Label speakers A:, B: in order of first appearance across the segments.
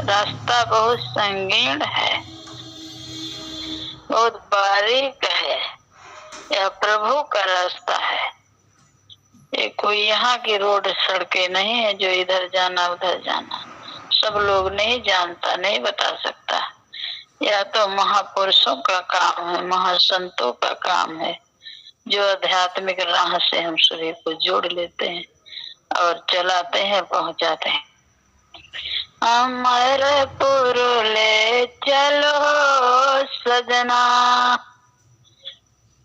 A: रास्ता बहुत संगीन है, बहुत बारीक है। यह प्रभु का रास्ता है। ये कोई यहाँ की रोड सड़कें नहीं है जो इधर जाना उधर जाना। सब लोग नहीं जानता, नहीं बता सकता। यह तो महापुरुषों का काम है, महासंतों का काम है, जो आध्यात्मिक राह से हम शरीर को जोड़ लेते हैं और चलाते हैं, पहुंचाते हैं। अमरपुर ले चलो सजना,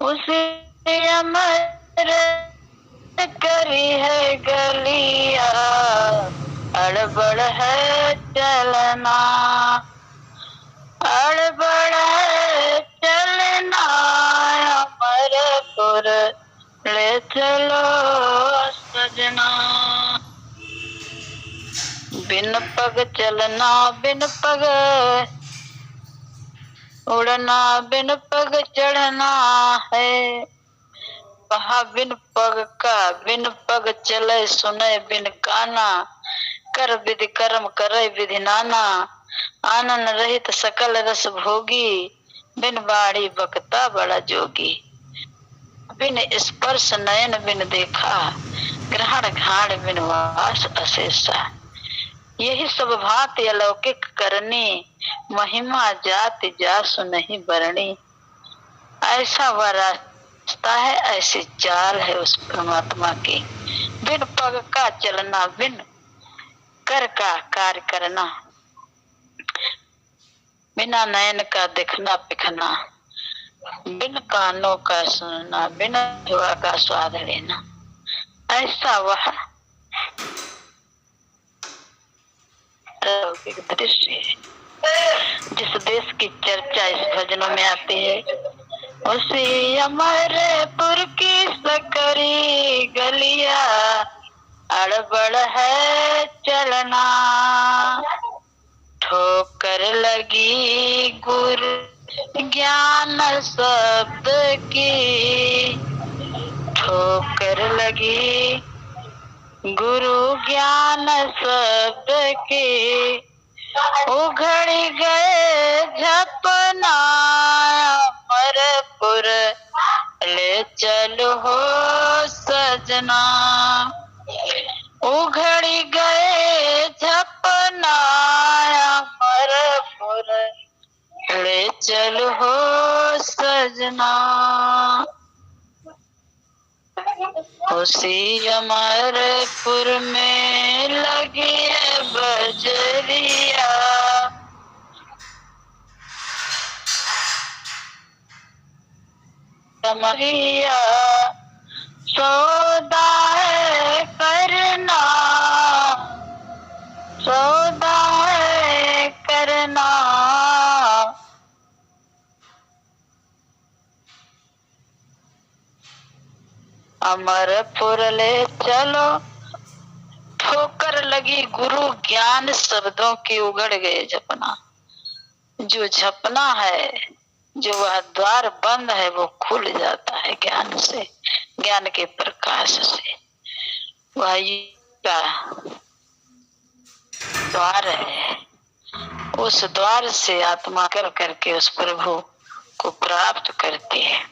A: उसी अमर करी है गलिया, अड़बड़ है चलना, अड़बड़ है चलना। अमरपुर ले चलो सजना, बिन पग चलना, बिन पग उड़ना, बिन पग चढ़ना है। कहा बिन पग का, बिन पग चले सुने बिन काना, कर विधि कर्म करे विधि नाना, आनंद रहित सकल रस भोगी, बिन बाड़ी बकता बड़ा जोगी। बिन स्पर्श नयन बिन देखा, ग्रहण घाण बिन वास अशेषा। यही सब भांति अलौकिक करनी, महिमा जाति जासु नहीं बरणी। ऐसा वह रास्ता है, ऐसी चाल है उस परमात्मा की। बिन पग का चलना, बिन कर का कार्य करना, बिना नयन का देखना पिखना, बिन कानों का सुनना, बिना जुआ का स्वाद लेना। ऐसा वह अलौकिक दृश्य है। जिस देश की चर्चा इस भजनों में आती है, उसी अमरपुर की सकरी गलिया, अड़बड़ है चलना। ठोकर लगी गुरु ज्ञान शब्द की, ठोकर लगी गुरु ज्ञान शब्द की, उघड़ गए झपना। अमरपुर ले चलो हो सजना, उघड़ गए झपना। अमरपुर ले चलो हो सजना, उसी अमरपुर में लगी है बजरिया, कमरिया सौदा है करना, सौदा है करना। अमरपुर ले चलो, ठोकर लगी गुरु ज्ञान शब्दों की, उगड़ गए झपना। जो झपना है, जो वह द्वार बंद है, वो खुल जाता है ज्ञान से, ज्ञान के प्रकाश से। वह का द्वार है, उस द्वार से आत्मा कर करके उस प्रभु को प्राप्त करती है।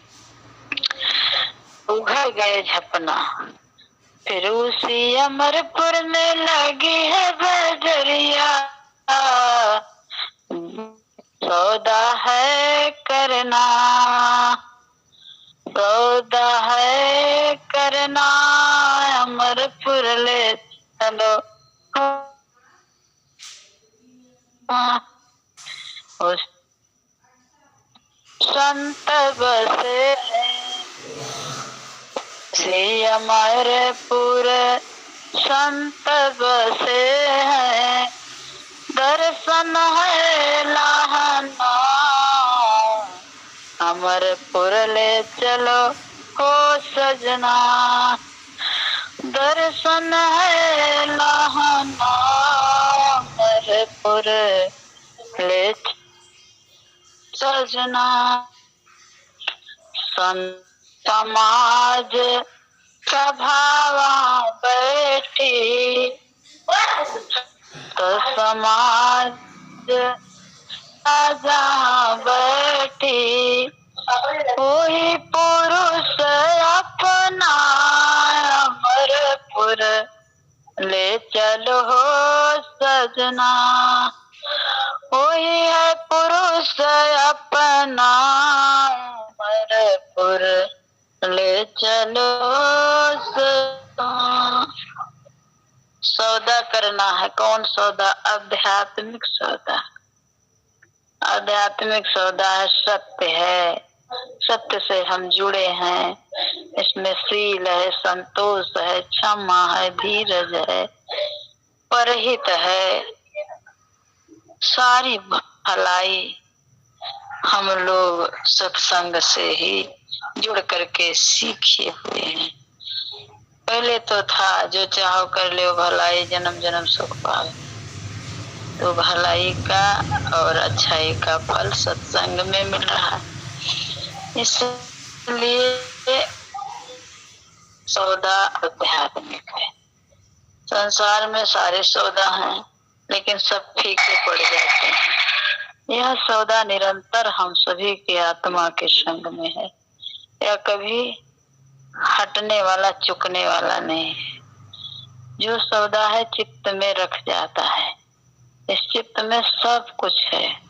A: उघड़ गए झपना, फिर उसी अमरपुर में लगी है बजरिया, सौदा है करना, सौदा है करना। अमरपुर ले चलो उस संत बसे श्री अमरपुर, संत बसे हैं, दर्शन है लाहना। अमरपुर ले चलो हो सजना, दर्शन है लाहना। अमरपुर ले सजना, संत समाज सभावा बैठी, तो समाज जहाँ बैठी वही पुरुष अपना अमरपुर ले चलो सजना। वही है पुरुष अपना अमरपुर ले चलो सजना। सौदा करना है। कौन सौदा? आध्यात्मिक सौदा। आध्यात्मिक सौदा है, सत्य है। सत्य से हम जुड़े हैं। इसमें शील है, संतोष है, क्षमा है, धीरज है, परहित है, सारी भलाई हम लोग सत्संग से ही जुड़ करके सीखे हुए हैं। पहले तो था जो चाहो कर ले भलाई, जन्म जन्म सुख पाओ। तो भलाई का और अच्छाई का फल सत्संग में मिल रहा है। इसलिए सौदा आध्यात्मिक है। संसार में सारे सौदा हैं, लेकिन सब फीके पड़ जाते हैं। यह सौदा निरंतर हम सभी के आत्मा के संग में है। यह कभी हटने वाला, चुकने वाला नहीं है। जो सौदा है चित्त में रख जाता है। इस चित्त में सब कुछ है,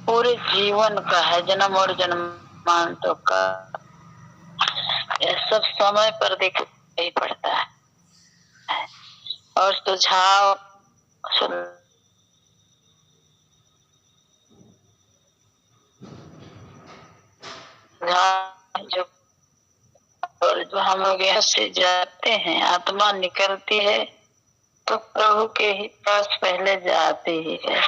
A: पूरे जीवन का है, जन्म और जन्मांतों का। यह सब समय पर दिखाई पड़ता है और सुझाव जो और जो हम लोग यहाँ से जाते हैं, आत्मा निकलती है तो प्रभु के ही पास पहले जाती ही है।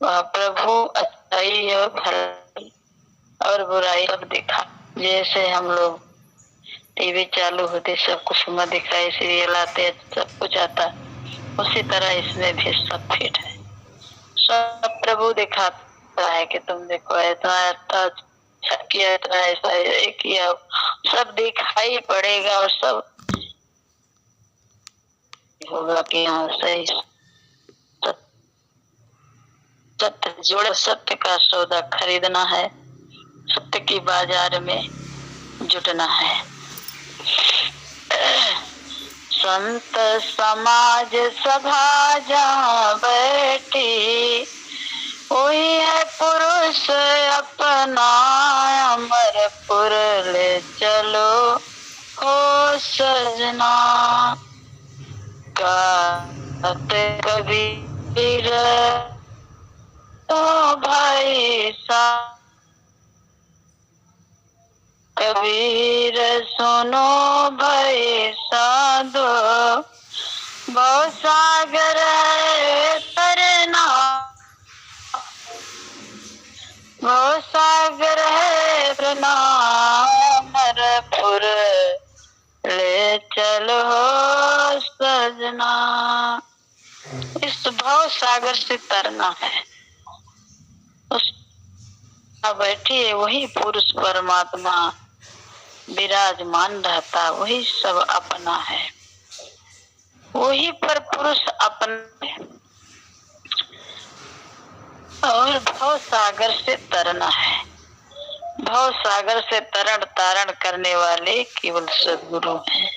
A: वह प्रभु अच्छाई और भलाई और बुराई सब दिखा। जैसे हम लोग टीवी चालू होते सब कुछ में दिखाई, सीरियल आते सब कुछ आता, उसी तरह इसमें भी सब फिट है। सब प्रभु दिखाता है कि तुम देखो इतना किया, इतना ऐसा किया, सब दिखाई पड़ेगा और सब होगा कि यहाँ सही सत्य जोड़। सत्य का सौदा खरीदना है, सत्य की बाजार में जुटना है। संत समाज सभा जहाँ बैठी वही है पुरुष अपना अमरपुर ले चलो हो सजना। कहते कबीर तो भाई सा, कबीर सुनो भाई साधो, बहुत सागर है तरना, बहुत सागर है तरना अमरपुर ले चलो सजना। इस भाव सागर से तरना है। उस बैठी है वही पुरुष परमात्मा विराजमान रहता, वही सब अपना है, वही पर पुरुष अपना है। और भव सागर से तरना है। भव सागर से तरण तारण करने वाले केवल सद्गुरु हैं।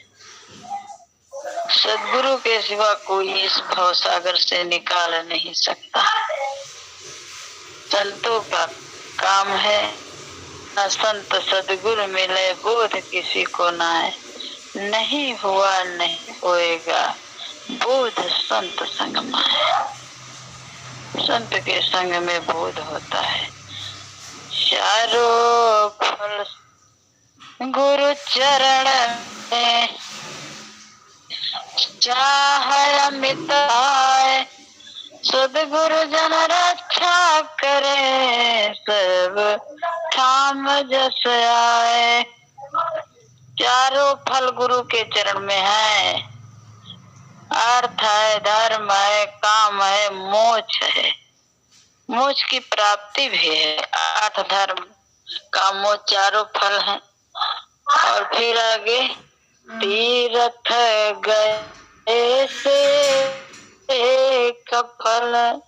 A: सद्गुरु के सिवा कोई इस भव सागर से निकाल नहीं सकता। संतों का काम है, न संत सद्गुरु मिले बोध किसी को ना है, नहीं हुआ नहीं होएगा बोध संत संग में है। संत के संग में बोध होता है। चारों फल गुरु चरण में चाहे अमित आए, सद्गुरु जन रक्षा करे, सब ठाम जस आए। चारों फल गुरु के चरण में है। अर्थ है, धर्म है, काम है, मोक्ष है। मोक्ष की प्राप्ति भी है। अर्थ, धर्म, काम, मोक्ष चारों फल हैं। और फिर आगे तीर्थ गए से एक फल फल,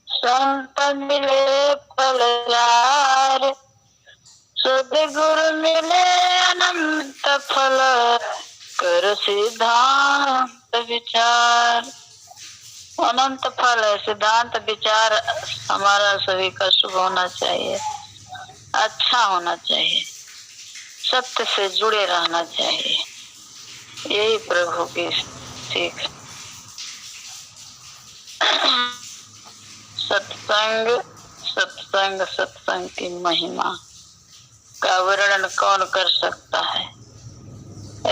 A: संत मिले फलदार, सदगुरु मिले अनंत फल, कर सिद्धांत विचार। अनंत फल है, सिद्धांत विचार हमारा सभी का शुभ होना चाहिए, अच्छा होना चाहिए, सत्य से जुड़े रहना चाहिए, यही प्रभु की सीख। सत्संग सत्संग सत्संग की महिमा का वर्णन कौन कर सकता है।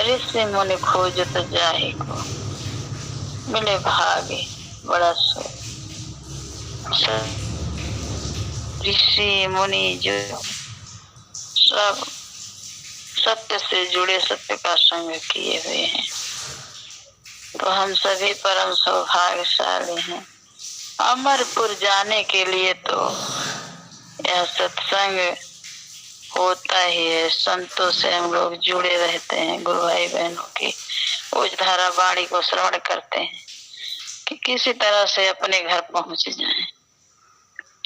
A: ऋषि मुनि खोजत जाहि को, मिले भागे बड़ा सो। ऋषि मुनि जो सब सत्य से जुड़े, सत्य का संग किए हुए हैं, तो हम सभी परम सौभाग्यशाली हैं। अमरपुर जाने के लिए तो यह सत्संग होता ही है। संतों से हम लोग जुड़े रहते हैं, गुरु भाई बहनों की उस धारा वाणी को श्रवण करते हैं कि किसी तरह से अपने घर पहुंच जाएं।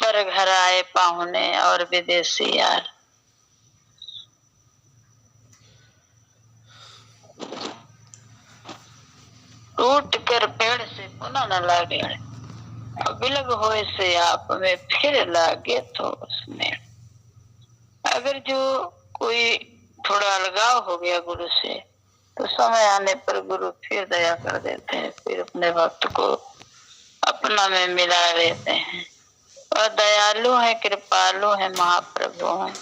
A: पर घर आए पाहुने और विदेशी यार, टूट कर पेड़ से पुनः न लागे, बिलग होए से आप में फिर लागे तो उसमें। अगर जो कोई थोड़ा अलगाव हो गया गुरु से, तो समय आने पर गुरु फिर दया कर देते हैं, फिर अपने भक्त को अपना में मिला लेते हैं। और दयालु है, कृपालु है, महाप्रभु है,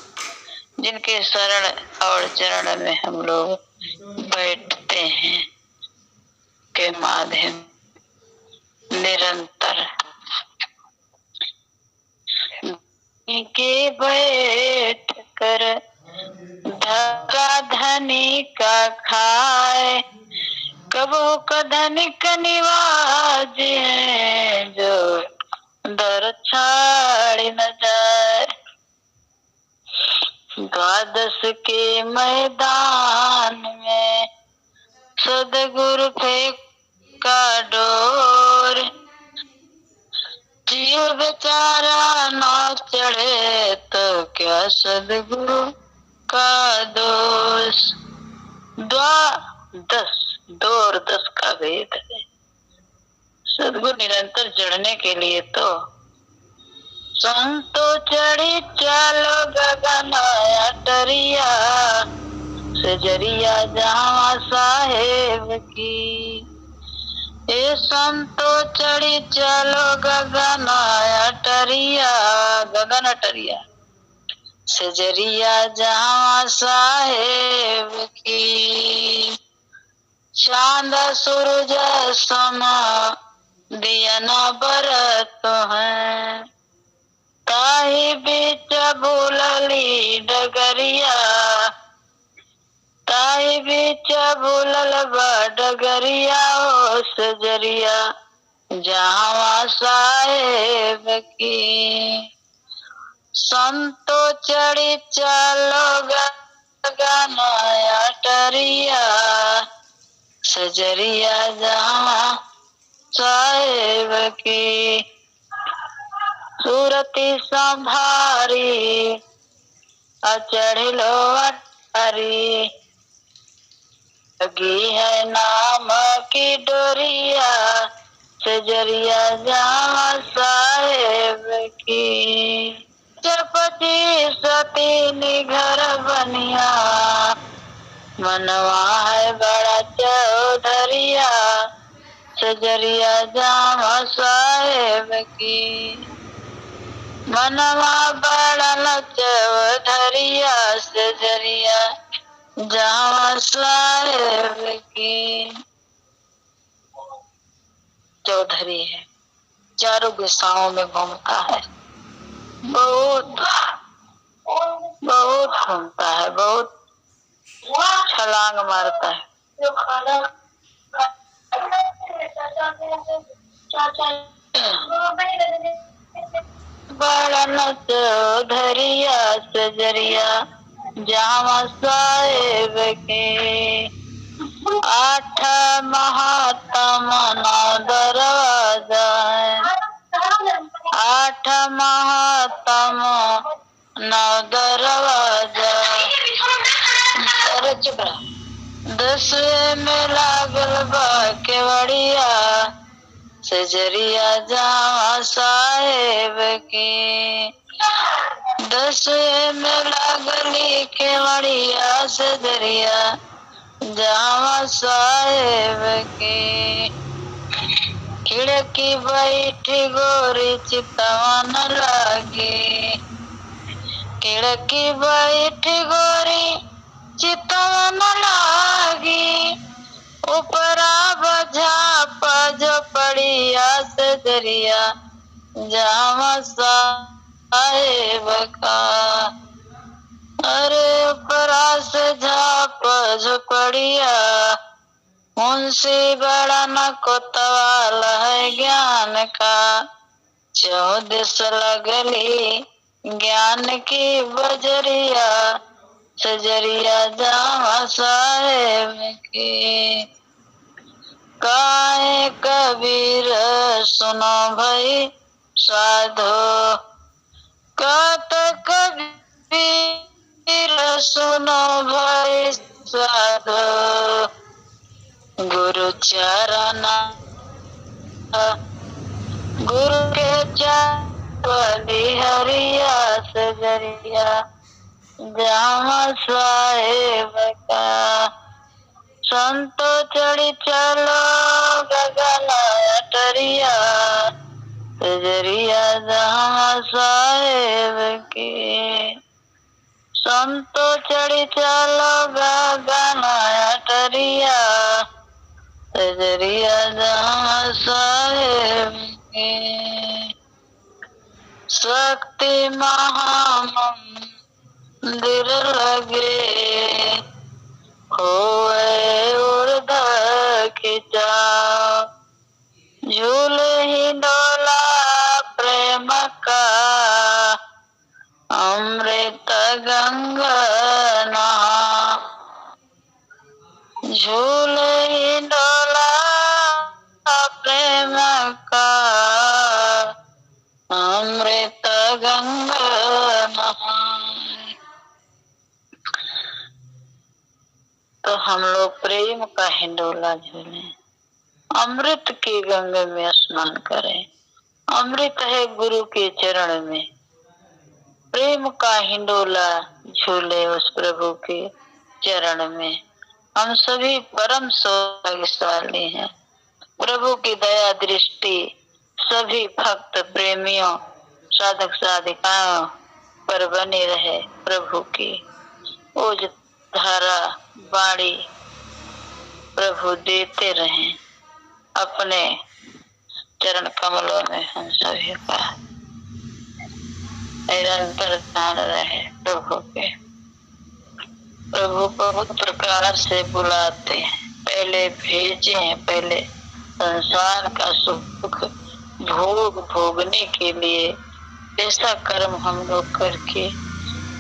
A: जिनके शरण और चरण में हम लोग बैठते हैं के माध्यम निरंतर के बैठ कर धरा धनी का खाए, कबो का धनिक निवाज है जो दर छाड़ न जाए। द्वादश के मैदान में सदगुरु फेंका डोर, जीव बेचारा ना चढ़े तो क्या सदगुरु का दोष। द्वादश, दो और 10 का भेद है। सदगुरु निरंतर चढ़ने के लिए तो संतो चढ़ी चलो गगन अटरिया, सजरिया जहाँ साहेब की। ये संतो चढ़ी चलो गगन अटरिया, गगन अटरिया, सजरिया जहाँ साहेब की। चांद सूरज समा दिया न बरत है, ताही बीच भूलली डगरिया, ताही बीच भूलल बा डगरिया, ओ सजरिया जहाँ साहेब की। संतो चढ़ी चलो गगन अटरिया, सजरिया जहाँ साहेब की। सूरती संभारी चढ़िलो अटारी, लगी है नाम की डोरिया, सजरिया जहाँ साहेब की। चपटी सती निघर बनिया, मनवा है बड़ा चौधरिया, सजरिया जहाँ साहेब की। मनवा बड़ा चौधरिया, सजरिया जहाँ साहेब की। चौधरी है, चारों दिशाओं में घूमता है, बहुत बहुत घूमता है, बहुत छलांग मारता है। बड़ा चौधरिया, सजरिया जहाँ साहेब के। 8 महात्मा 9 दरवाजा है, महात्म नौ दरवाजा। चुप रहा। 10वें में लागल बा केवड़िया, सजरिया जावा साहेब की। 10वें में लागली केवड़िया, सजरिया जावा साहेब की। खिड़की बैठी गोरी चितवा न लागी, खिड़की बैठी गोरी चितवा न लागी। ऊपरा बझाप झोपड़िया, सजरिया जावा साहेब का। अरे ऊपरा से झाप झोपड़िया, मुंशी बड़ा न कोतवाल है ज्ञान का। 14 लगली ज्ञान की बजरिया, सजरिया जावा साहेब की। काहे कबीर सुनो भाई साधो, कत कबीर सुनो भाई साधो। गुरु चरण गुरु के चली हरिया, सजरिया जावा साहेब का। संतो चढ़ी चलो गगन अटरिया, सजरिया जावा साहेब की। संतो चढ़ी चलो गगन अटरिया, सजरिया जावा साहेब की। शक्ति महामंदिर लगे, होए उर्ध खिंचाव। झूल ही डोला प्रेम का, अमृत गंगा नहा। झूल ही डोला प्रेम का, अमृत गंगा नहा। तो हम लोग प्रेम का हिंडोला झूले, अमृत की गंगा में स्नान करें। अमृत है गुरु के चरण में, प्रेम का हिंडोला झूले उस प्रभु के चरण में। हम सभी परम सौभाग्यशाली हैं। प्रभु की दया दृष्टि सभी भक्त प्रेमियों साधक साधिकाओं पर बनी रहे। प्रभु की ओज धारा बाणी प्रभु देते रहे, अपने चरण कमलों में हम सभी का निरंतर ध्यान रहे। प्रभु के प्रभु बहुत प्रकार से बुलाते हैं, पहले भेजे हैं, पहले संसार का सुख भोग भोगने के लिए। ऐसा कर्म हम लोग करके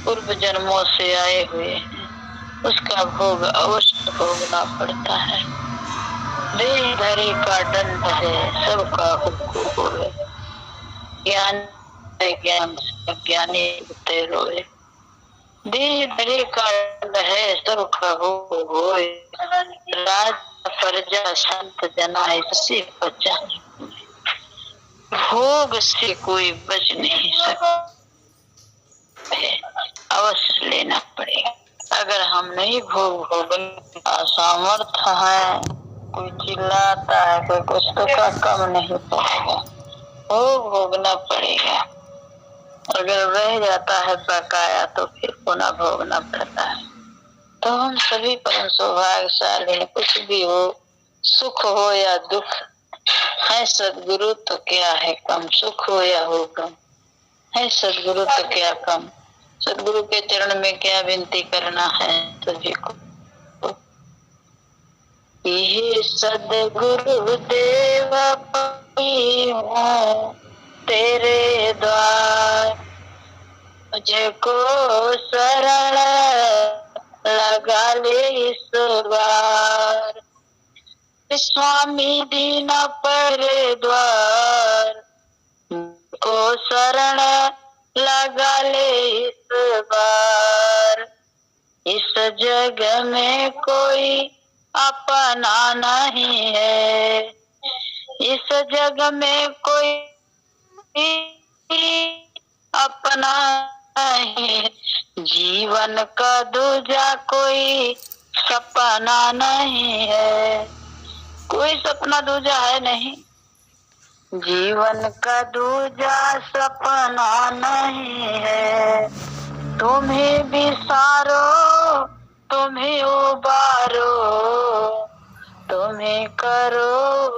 A: पूर्व जन्मों से आए हुए हैं, उसका भोग अवश्य भोगना पड़ता है। देह धरे का दंड है, सबका हुक्म होए। ज्ञान ज्ञान ज्ञानी होते रोए। देह धरे का दंड है, सबका हुक्म होए। राज प्रजा संत जना इससे बचा, भोग से कोई बच नहीं सकता, अवश्य लेना पड़ेगा। अगर हम नहीं भोगने का सामर्थ्य है, कोई चिल्लाता है, कोई कुछ तो का कम नहीं पड़ेगा, भोग भोगना पड़ेगा। अगर रह जाता है बकाया तो फिर पुनः भोगना पड़ता है। तो हम सभी परम सौभाग्यशाली हैं। कुछ भी हो, सुख हो या दुख है सदगुरु तो क्या है कम, सुख हो या हो कम है सदगुरु तो क्या कम। सदगुरु के चरण में क्या विनती करना है सभी को। ये सदगुरु देव पाई हूँ तेरे द्वार, मुझको शरण लगा ले इस बार। स्वामी दीना परे द्वार, मुझको शरण लगा ले इस बार। इस जग में कोई अपना नहीं है, इस जग में कोई अपना नहीं, जीवन का दूजा कोई सपना नहीं है। कोई सपना दूजा है नहीं, जीवन का दूजा सपना नहीं है। तुम्हें विसारो तुम्हें उबारो, तुम्हें करो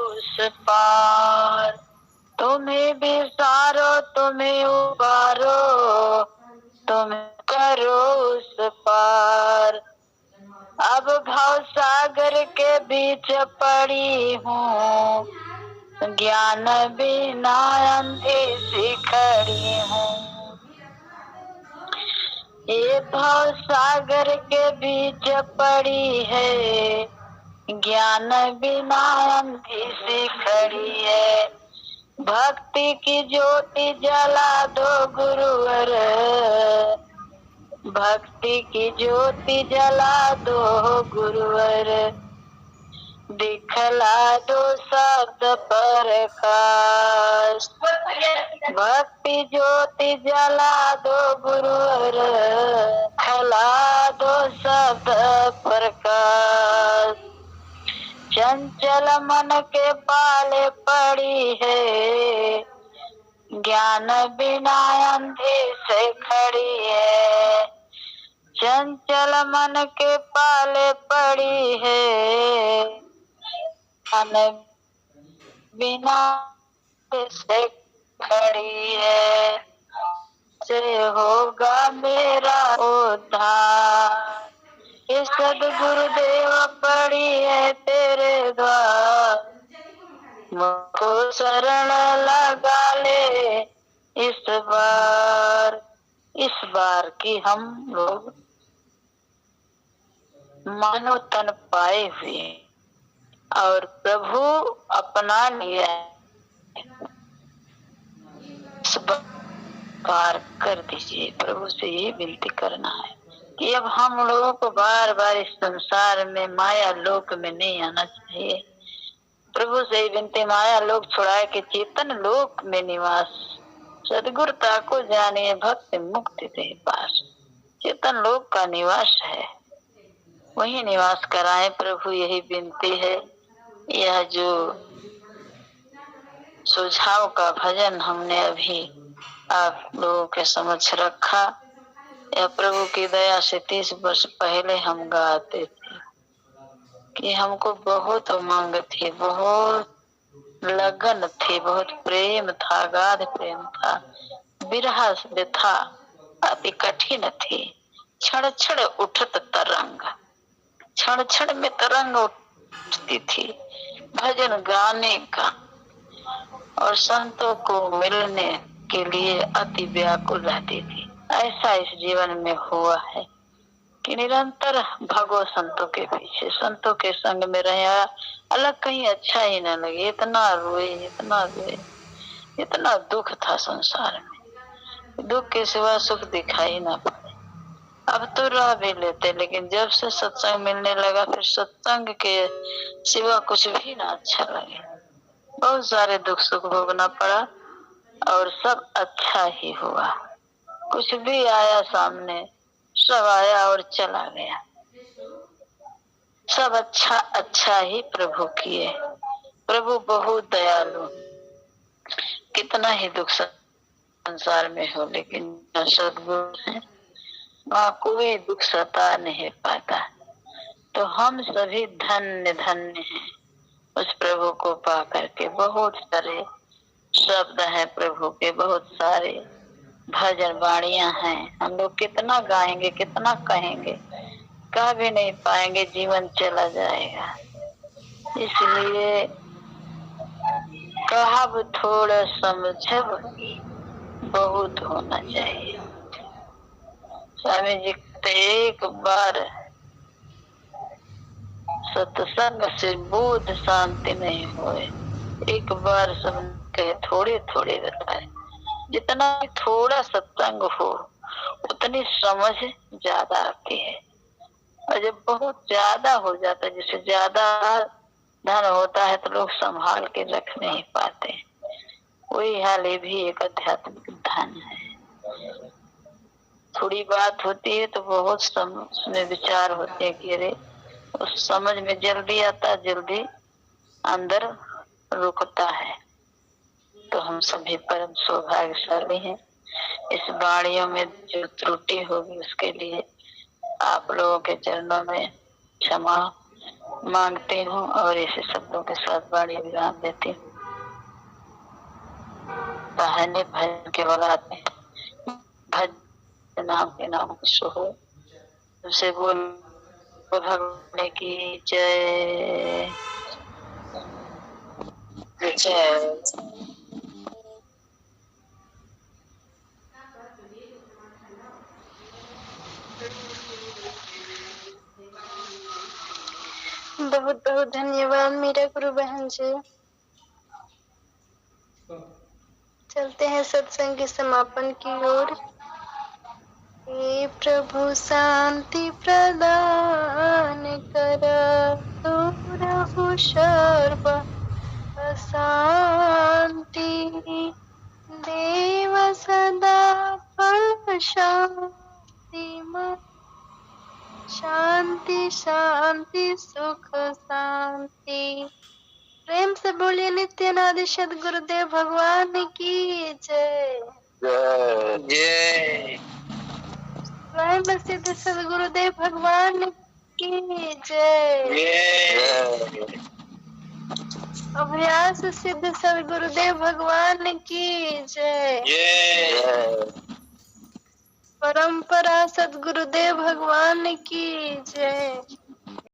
A: उस पार। तुम्हें विसारो तुम्हें उबारो, तुम्हें करो उस पार। अब भव सागर के बीच पड़ी हूँ, ज्ञान बिना अंधे सी खड़ी हूँ। ये भव सागर के बीच पड़ी है, ज्ञान बिना अंधी सी खड़ी है। भक्ति की ज्योति जला दो गुरुवर, भक्ति की ज्योति जला दो गुरुवर। दिखला दो शब्द प्रकाश, भक्ति ज्योति जला दो गुरुवर। दिखला दो शब्द प्रकाश। चंचल मन के पाले पड़ी है, ज्ञान बिना अंधे से खड़ी है। चंचल मन के पाले पड़ी है, ज्ञान बिना से खड़ी है। से होगा मेरा उद्धार, ये सदगुरुदेव पड़ी है तेरे द्वार। मुझको शरण लगा ले इस बार। इस बार की हम लोग मानव तन पाए हुए और प्रभु अपना लिया इस बार कर दीजिए। प्रभु से ये विनती करना है कि अब हम लोगों को बार बार इस संसार में माया लोक में नहीं आना चाहिए। प्रभु से ही विनती, माया लोक छुड़ा के चेतन लोक में निवास, सदगुरुता को जानिए भक्त मुक्ति दे पास। चेतन लोक का निवास है, वही निवास कराए प्रभु, यही विनती है। यह जो सुझाव का भजन हमने अभी आप लोगों के समक्ष रखा, यह प्रभु की दया से 30 वर्ष पहले हम गाते थे कि हमको बहुत उमंग थी, बहुत लगन थी, बहुत प्रेम था, गाढ़ प्रेम था। विरह व्यथा अति कठिन थी। क्षण क्षण उठत तरंग, क्षण क्षण में तरंग उठती थी भजन गाने का, और संतों को मिलने के लिए अति व्याकुल रहती थी। ऐसा इस जीवन में हुआ है कि निरंतर भगो संतों के पीछे, संतों के संग में रहे, अलग कहीं अच्छा ही न लगे। इतना रोए, इतना रोए, इतना दुख था संसार में, दुख के सिवा सुख दिखाई ना पड़े। अब तो रह भी लेते, लेकिन जब से सत्संग मिलने लगा फिर सत्संग के सिवा कुछ भी ना अच्छा लगे। बहुत सारे दुख सुख भोगना पड़ा और सब अच्छा ही हुआ। कुछ भी आया सामने, सब आया और चला गया। सब अच्छा अच्छा ही प्रभु किए। प्रभु बहुत दयालु। कितना ही दुख संसार में हो, लेकिन सद्गुरु है वहाँ कोई दुख सता नहीं पाता। तो हम सभी धन्य धन्य हैं उस प्रभु को पा करके। बहुत सारे शब्द हैं प्रभु के, बहुत सारे भजन वाणियां हैं। हम लोग कितना गाएंगे, कितना कहेंगे, कह भी नहीं पाएंगे, जीवन चला जाएगा। इसलिए कहब थोड़ा समझब बहुत होना चाहिए। स्वामी जी कहते एक बार सत्संग से बोध शांति नहीं होए, एक बार सब कहे थोड़े थोड़े बताए। जितना थोड़ा सत्संग हो उतनी समझ ज्यादा आती है, और जब बहुत ज्यादा हो जाता है, जैसे ज्यादा धन होता है तो लोग संभाल के रख नहीं पाते, वही हाल ये भी एक आध्यात्मिक धन है। थोड़ी बात होती है तो बहुत समझ में विचार होते हैं कि अरे उस समझ में जल्दी आता, जल्दी अंदर रुकता है। तो हम सभी परम सौभाग्यशाली हैं। इस वाणियों में जो त्रुटि होगी उसके लिए आप लोगों के चरणों में क्षमा मांगती हूँ और ऐसे शब्दों के साथ वाणी विराम देती हूँ। बहाने भजन के बगाते भजन नाम के नाम सो हो उसे बोल भगवान की जय जय।
B: बहुत बहुत धन्यवाद मेरा गुरु बहन जी। चलते हैं सत्संग के समापन की ओर। हे प्रभु शांति प्रदान कर, तो रहु सर्व शांति, देव सदा फल शांति मन, शांति शांति सुख शांति। प्रेम से बोलिए नित्यानंद सद्गुरुदेव भगवान की जय
A: जय।
B: स्वयं सिद्ध सद्गुरुदेव भगवान की जय। अभ्यास सिद्ध सद्गुरुदेव भगवान की जय। परंपरा सद्गुरुदेव भगवान की जय।